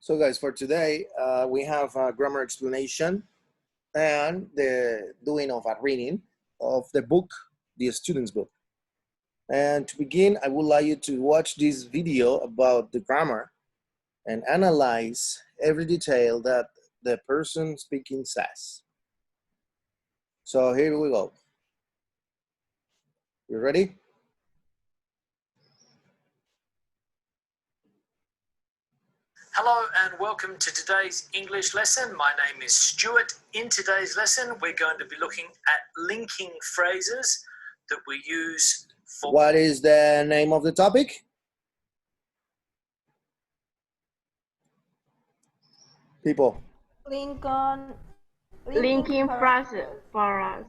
So guys, for today, we have a grammar explanation and the doing of a reading of the book, the student's book. And to begin, I would like you to watch this video about the grammar and analyze every detail that the person speaking says. So here we go. You ready? Hello and welcome to today's English lesson. My name is Stuart. In today's lesson, we're going to be looking at linking phrases that we use for... What is the name of the topic? People. Linking phrases for us.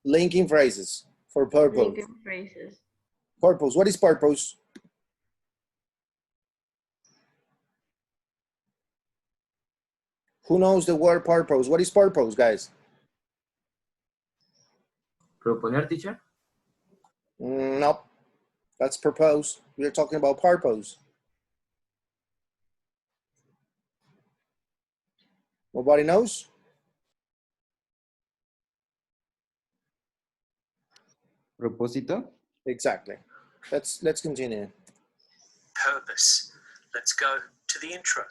Linking phrases for purpose. Linking phrases. Purpose. What is purpose? Who knows the word purpose? What is purpose, guys? Proponer, teacher? No, that's propose. We're talking about purpose. Nobody knows? Propósito? Exactly. Let's continue. Purpose. Let's go to the intro.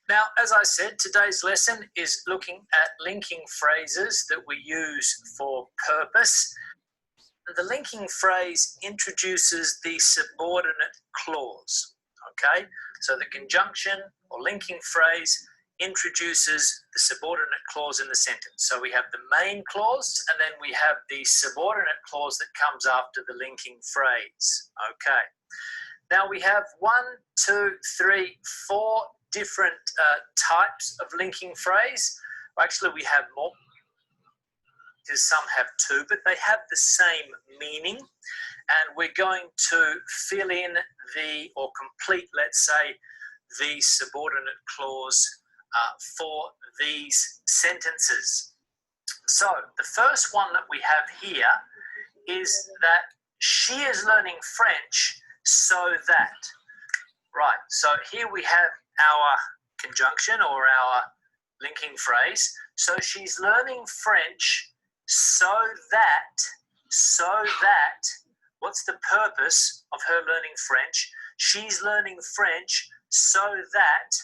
Now, as I said, today's lesson is looking at linking phrases that we use for purpose. The linking phrase introduces the subordinate clause, okay? So the conjunction or linking phrase introduces the subordinate clause in the sentence. So we have the main clause and then we have the subordinate clause that comes after the linking phrase, okay? Now we have 4 different types of linking phrase. Actually, we have more because some have 2, but they have the same meaning. And we're going to fill in or complete, let's say, the subordinate clause for these sentences. So the first one that we have here is that she is learning French so that. Right, so here we have our conjunction or our linking phrase. So she's learning French so that, what's the purpose of her learning French? She's learning French so that,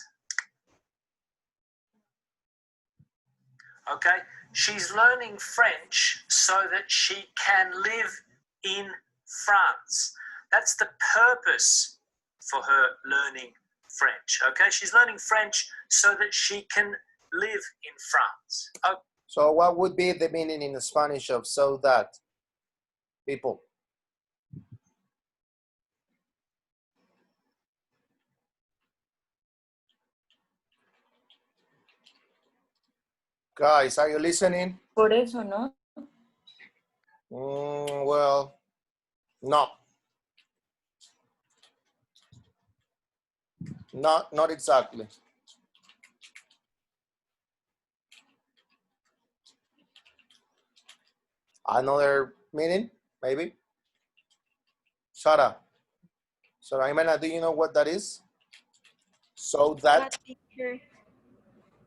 okay, she's learning French so that she can live in France. That's the purpose for her learning French, okay? She's learning French so that she can live in France. Okay. So what would be the meaning in Spanish of so that? People. Guys, are you listening? Por eso, ¿no? Well, no. Not exactly. Another meaning, maybe? Sarah, Jimena, do you know what that is? So that?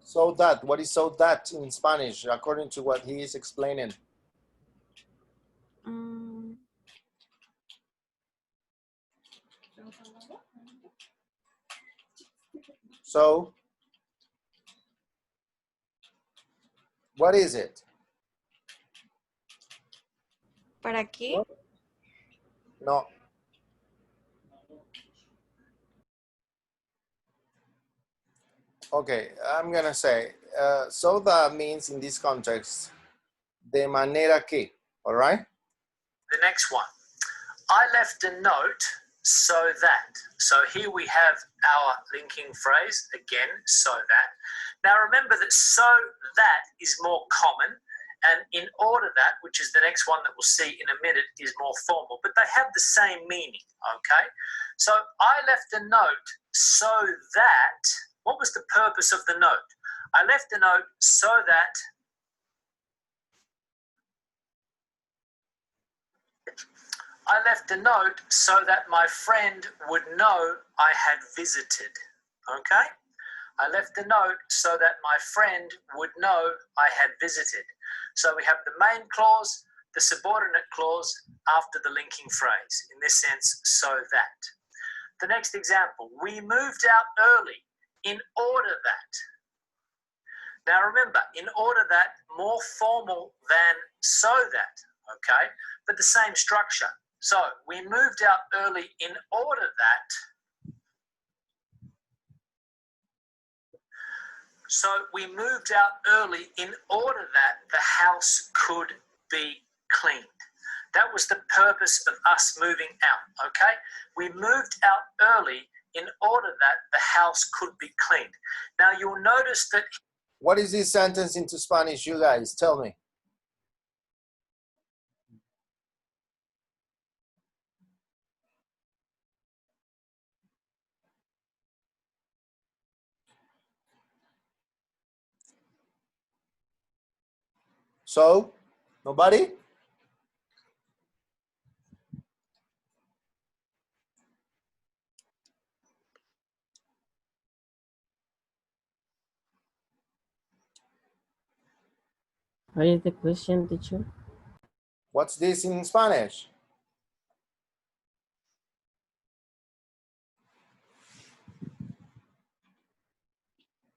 So that, what is so that in Spanish, according to what he is explaining? So, what is it? ¿Para qué? No. Okay, I'm gonna say, so that means in this context, de manera que, all right? The next one. I left a note so that. So here we have our linking phrase, again, so that. Now remember that so that is more common, and in order that, which is the next one that we'll see in a minute, is more formal, but they have the same meaning, okay? So I left a note so that, what was the purpose of the note? I left a note so that I left a note so that my friend would know I had visited. Okay? I left a note so that my friend would know I had visited. So we have the main clause, the subordinate clause after the linking phrase. In this sense, so that. The next example, we moved out early in order that. Now remember, in order that, more formal than so that, okay? But the same structure. So we moved out early in order that. So we moved out early in order that the house could be cleaned. That was the purpose of us moving out, okay? We moved out early in order that the house could be cleaned. Now you'll notice that... What is this sentence into Spanish, you guys? Tell me. So, nobody? What is the question, teacher? What's this in Spanish?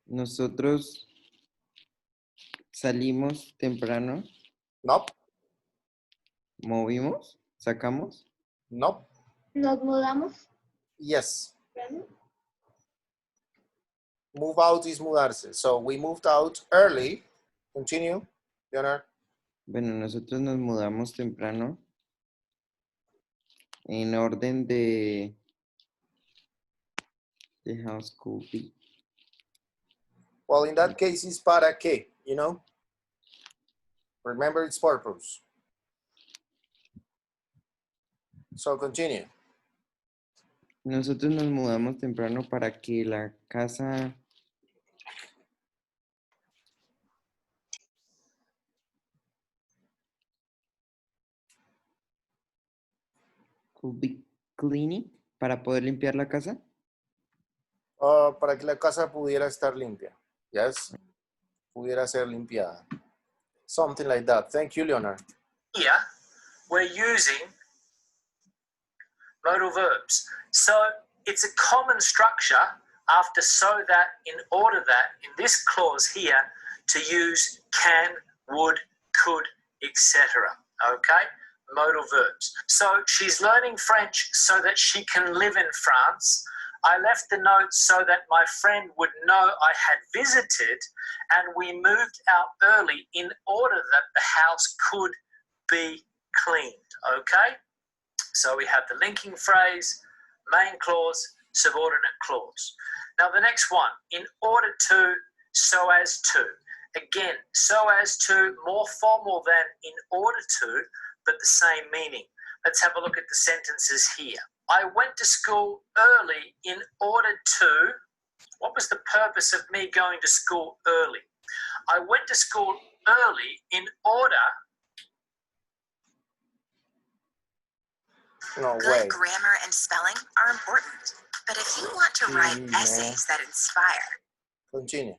Nosotros salimos temprano, Nope. movimos, sacamos. Nope. Nos mudamos. Yes. Move out is mudarse. So we moved out early. Continue, Leonard. Bueno, nosotros nos mudamos temprano en orden de the house could be. Well, in that case, it's para qué, you know? Remember its purpose. So continue. Nosotros nos mudamos temprano para que la casa could be cleaning, para poder limpiar la casa. Para que la casa pudiera estar limpia. Yes. Pudiera ser limpiada. Something like that. Thank you, Leonard. Here, we're using modal verbs. So it's a common structure after so that, in order that, in this clause here, to use can, would, could, etc. Okay? Modal verbs. So she's learning French so that she can live in France. I left the note so that my friend would know I had visited, and we moved out early in order that the house could be cleaned. Okay? So we have the linking phrase, main clause, subordinate clause. Now the next one, in order to, so as to. Again, so as to, more formal than in order to, but the same meaning. Let's have a look at the sentences here. I went to school early in order to, what was the purpose of me going to school early? I went to school early in order. No Good way. grammar and spelling are important, but if you want to write No. essays that inspire, Continue.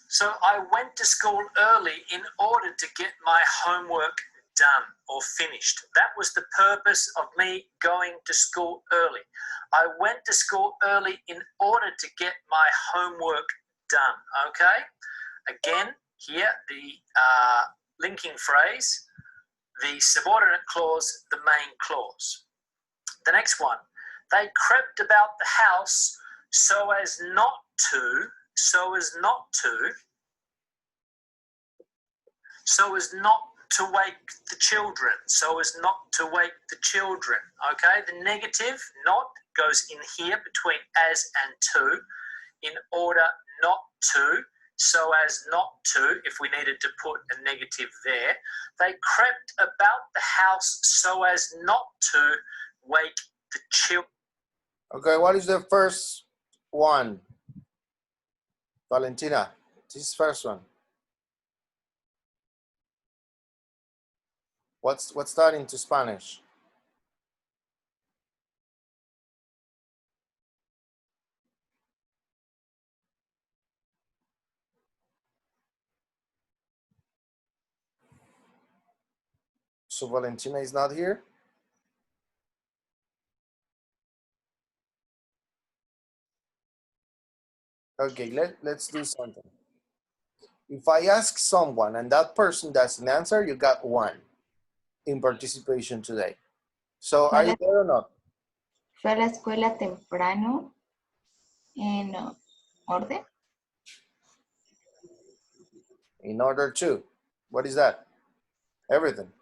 So I went to school early in order to get my homework done or finished. That was the purpose of me going to school early. I went to school early in order to get my homework done. Okay? Again, here the linking phrase, the subordinate clause, the main clause. The next one, they crept about the house so as not to wake the children, okay? The negative, not, goes in here between as and to, in order not to, so as not to, if we needed to put a negative there. They crept about the house so as not to wake the children. Okay, what is the first one? Valentina, this first one. What's that into Spanish? So Valentina is not here? Okay, let's do something. If I ask someone and that person doesn't answer, you got 1 in participation today. So are you there or not? Fue a la escuela temprano en orden. In order to. What is that? Everything.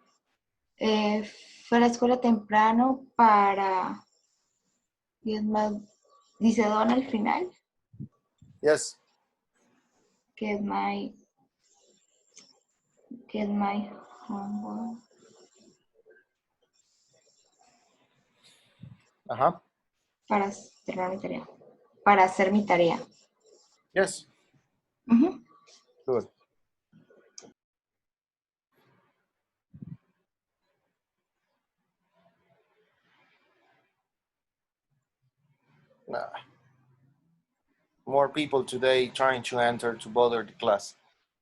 Fue a la escuela temprano para... y es más, dice Don al final, Yes. que es my homework. Uh-huh. Para cerrar mi tarea. Para hacer mi tarea. Yes. Ujú. Good. More people today trying to enter to bother the class.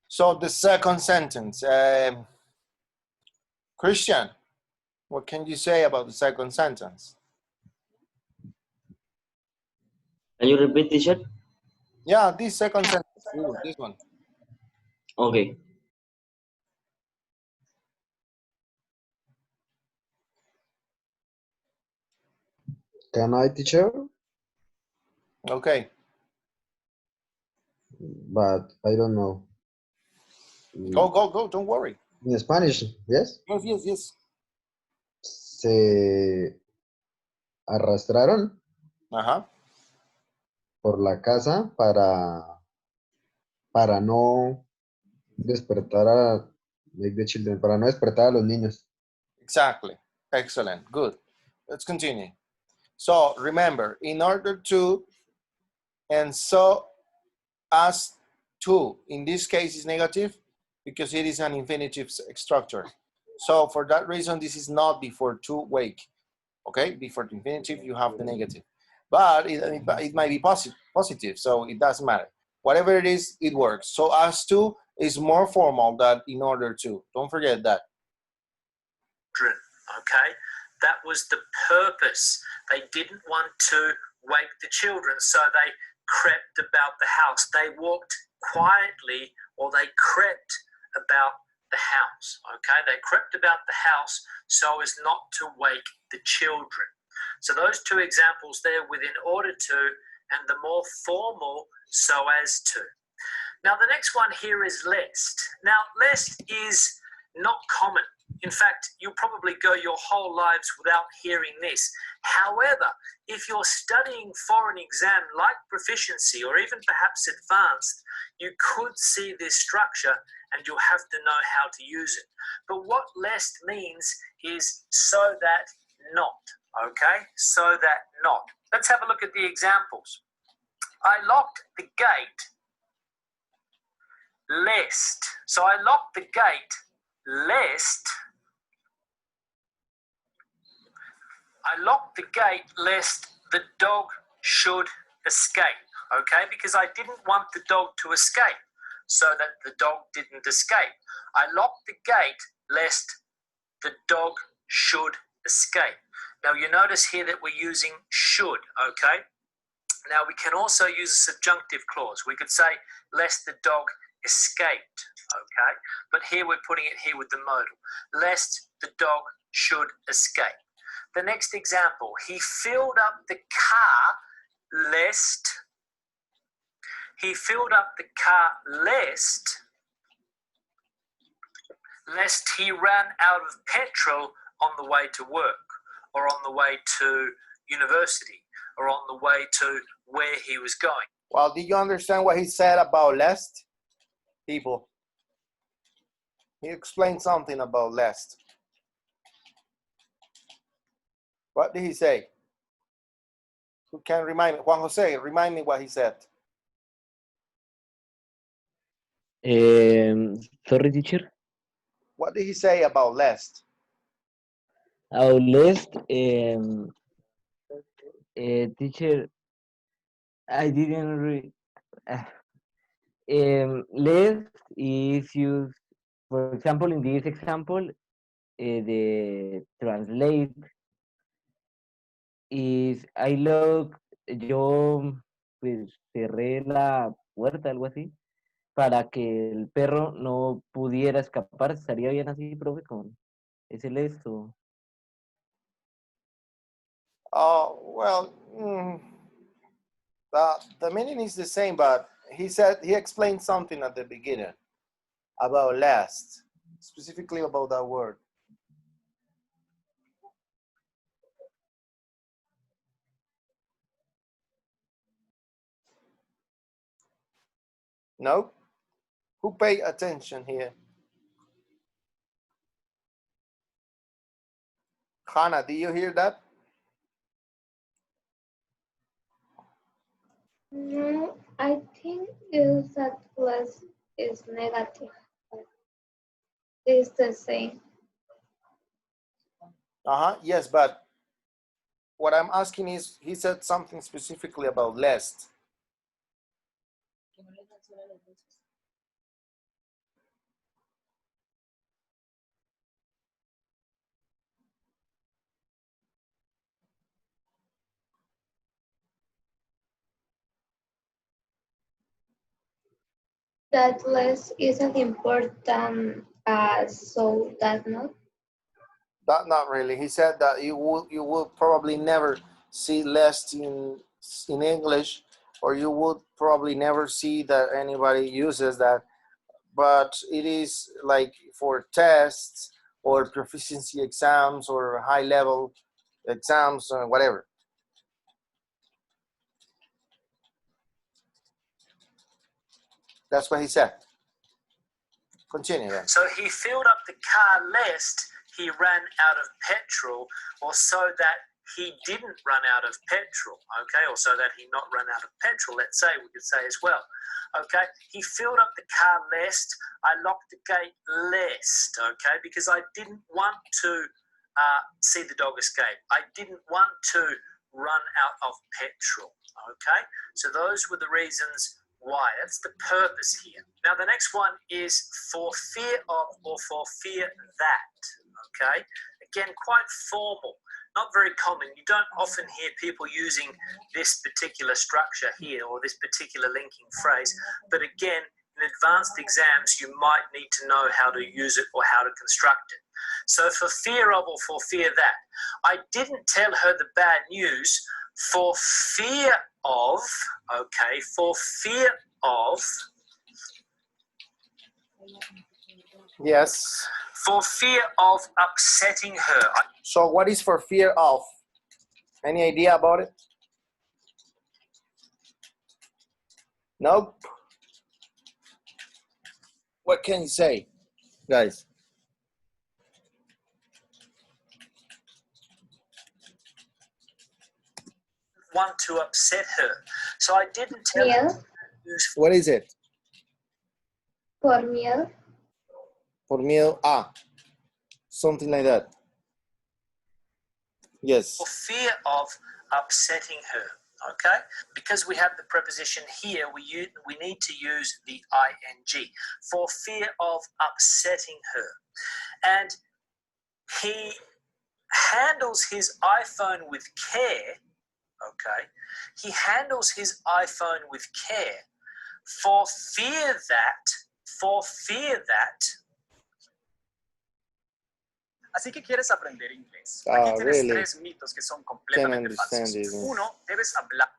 So the second sentence, Christian, what can you say about the second sentence? Can you repeat, teacher? Yeah, this second sentence, this one. Okay. Can I, teacher? Okay. But I don't know. Go, don't worry. In Spanish, yes? Yes. Se arrastraron Ajá. por la casa para no despertar a like the children, para no despertar a los niños. Exactly. Excellent. Good. Let's continue. So remember, in order to and so as to, in this case is negative because it is an infinitive structure. So for that reason, this is not before to wake. Okay, before the infinitive, you have the negative. But it might be positive, so it doesn't matter. Whatever it is, it works. So as to is more formal than in order to. Don't forget that. Okay, that was the purpose. They didn't want to wake the children, so they crept about the house. They walked quietly, or they crept about the house. Okay, they crept about the house so as not to wake the children. So those two examples there with in order to and the more formal so as to. Now the next one here is lest. Now lest is not common. In fact, you'll probably go your whole lives without hearing this. However, if you're studying for an exam like proficiency or even perhaps advanced, you could see this structure and you'll have to know how to use it. But what lest means is so that not, okay? So that not. Let's have a look at the examples. I locked the gate lest. So I locked the gate lest the dog should escape, okay? Because I didn't want the dog to escape, so that the dog didn't escape. I locked the gate lest the dog should escape. Now you notice here that we're using should, okay? Now we can also use a subjunctive clause. We could say lest the dog escaped, okay? But here we're putting it here with the modal. Lest the dog should escape. The next example, he filled up the car lest he ran out of petrol on the way to work or on the way to university or on the way to where he was going. Well, did you understand what he said about lest? People. He explained something about lest. What did he say? Who can remind me? Juan Jose, remind me what he said. Sorry, teacher. What did he say about lest? Our list, teacher, I didn't read. List is used, for example, in this example, the translate is I look, yo pues cerré la puerta, algo así, para que el perro no pudiera escapar. ¿Estaría bien así, profe, con ese esto? Oh, well, the meaning is the same, but he explained something at the beginning about last, specifically about that word. No? Who pay attention here? Hannah, do you hear that? No, I think is that plus is negative. It's the same. Yes, but what I'm asking is, he said something specifically about lest. That less isn't important as so that not. Not really. He said that you will probably never see lest in English, or you would probably never see that anybody uses that. But it is like for tests or proficiency exams or high level exams or whatever. That's what he said. Continue then. So he filled up the car lest he ran out of petrol, or so that he didn't run out of petrol, okay, or so that he not run out of petrol, let's say, we could say as well, okay. He filled up the car lest I locked the gate lest, okay, because I didn't want to see the dog escape. I didn't want to run out of petrol, okay. So those were the reasons why. That's the purpose here. Now the next one is for fear of or for fear that, okay. Again, quite formal, not very common. You don't often hear people using this particular structure here or this particular linking phrase, but again, in advanced exams, you might need to know how to use it or how to construct it. So for fear of or for fear that, I didn't tell her the bad news for fear of, okay, for fear of. Yes. For fear of upsetting her. So what is for fear of? Any idea about it? Nope. What can you say, guys? Want to upset her. So I didn't tell her. What is it? Por miedo. Por miedo a. Something like that. Yes. For fear of upsetting her, okay? Because we have the preposition here, we need to use the ing. For fear of upsetting her. And he handles his iPhone with care, okay? He handles his iPhone with care for fear that. Así que quieres aprender inglés. Aquí tienes Really? 3 mitos que son completamente falsos. It. 1, debes hablar.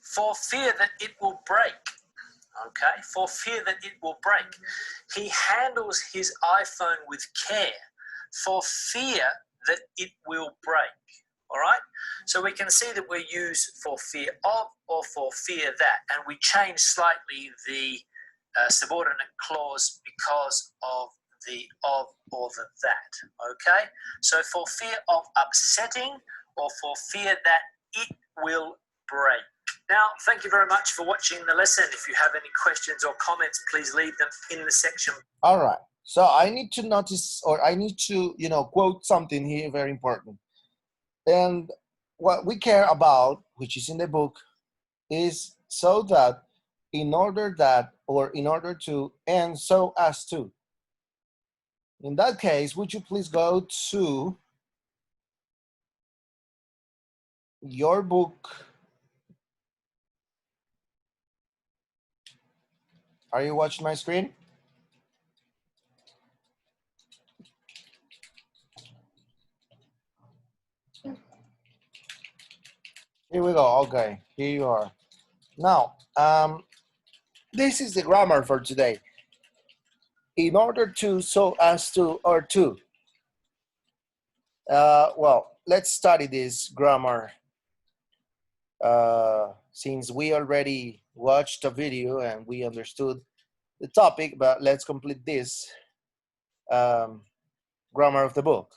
For fear that it will break. Okay, for fear that it will break. He handles his iPhone with care for fear that it will break. All right, so we can see that we use for fear of or for fear that, and we change slightly the subordinate clause because of the of or the that. Okay, so for fear of upsetting or for fear that it will break. Now, thank you very much for watching the lesson. If you have any questions or comments, please leave them in the section. All right. So I need to notice, or I need to, quote something here very important. And what we care about, which is in the book, is so that, in order that, or in order to, and so as to. In that case, would you please go to your book? Are you watching my screen? Here we go. Okay, here you are. Now, this is the grammar for today. In order to, so as to, or to. Well, let's study this grammar since we already watched a video and we understood the topic, but let's complete this grammar of the book.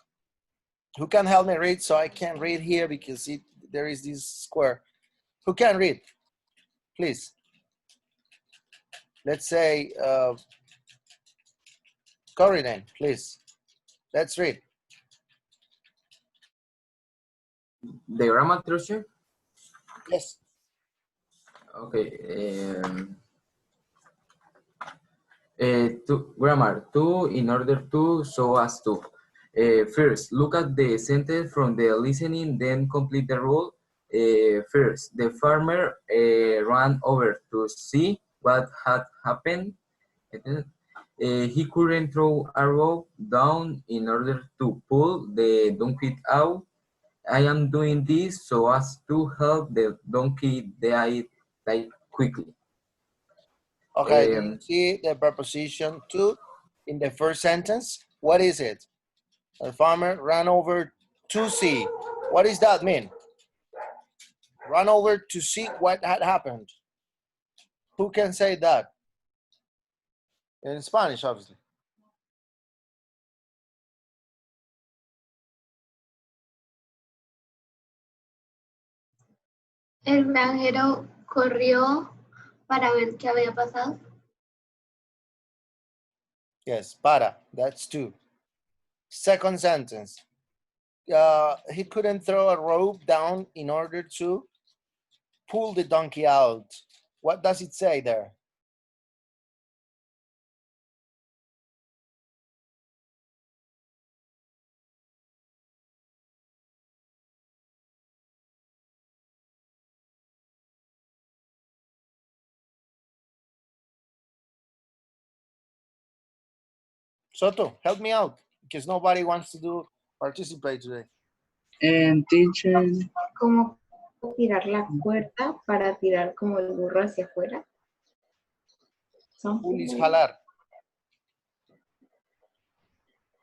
Who can help me read? So I can read here because there is this square. Who can read? Please. Let's say, Corinne, please. Let's read. The grammar teacher? Yes. Okay. Grammar. To, in order to, so as to. First, look at the sentence from the listening, then complete the rule. First, the farmer ran over to see what had happened. He couldn't throw a rope down in order to pull the donkey out. I am doing this so as to help the donkey die quickly. Okay, do you see the preposition to in the first sentence? What is it? The farmer ran over to see. What does that mean? Run over to see what had happened. Who can say that? In Spanish, obviously. El granjero corrió para ver qué había pasado. Yes, para. That's two. Second sentence. He couldn't throw a rope down in order to pull the donkey out. What does it say there? Soto, help me out because nobody wants to participate today. Teacher. ¿Cómo tirar la cuerda para tirar como el burro hacia afuera? Pull is jalar.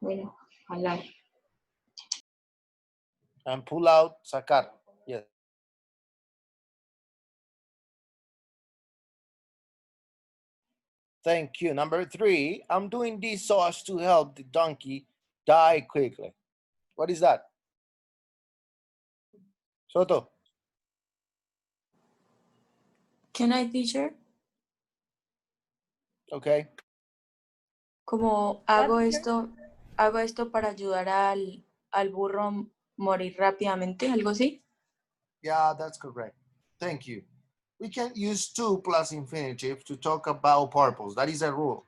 Bueno, jalar. And pull out, sacar. Yes. Thank you. Number three, I'm doing this so as to help the donkey die quickly. What is that? Soto. Can I, teacher? Okay. Como hago esto para ayudar al burro morir rápidamente, algo así. Yeah, that's correct. Thank you. We can use to plus infinitive to talk about purpose. That is a rule.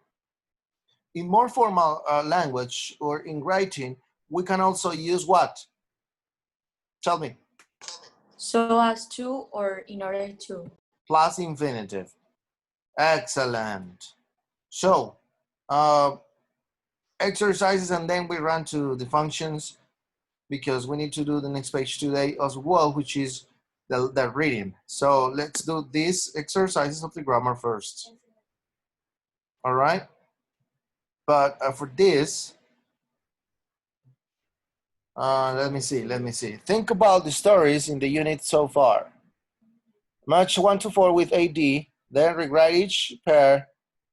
In more formal language or in writing, we can also use what? Tell me. So as to or in order to. Plus infinitive. Excellent. So, exercises and then we run to the functions because we need to do the next page today as well, which is the reading. So let's do these exercises of the grammar first. All right. But for this, let me see. Think about the stories in the unit so far. Match 1 to 4 with AD, then rewrite each pair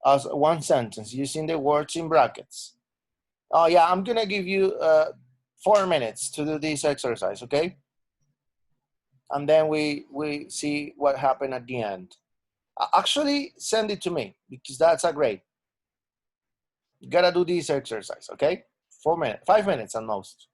as one sentence using the words in brackets. Oh yeah, I'm gonna give you 4 minutes to do this exercise, okay? and then we see what happened at the end. Actually, send it to me because that's a great. You gotta do this exercise, okay? 4 minutes, 5 minutes at most.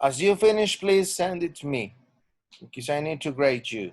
As you finish, please send it to me because I need to grade you.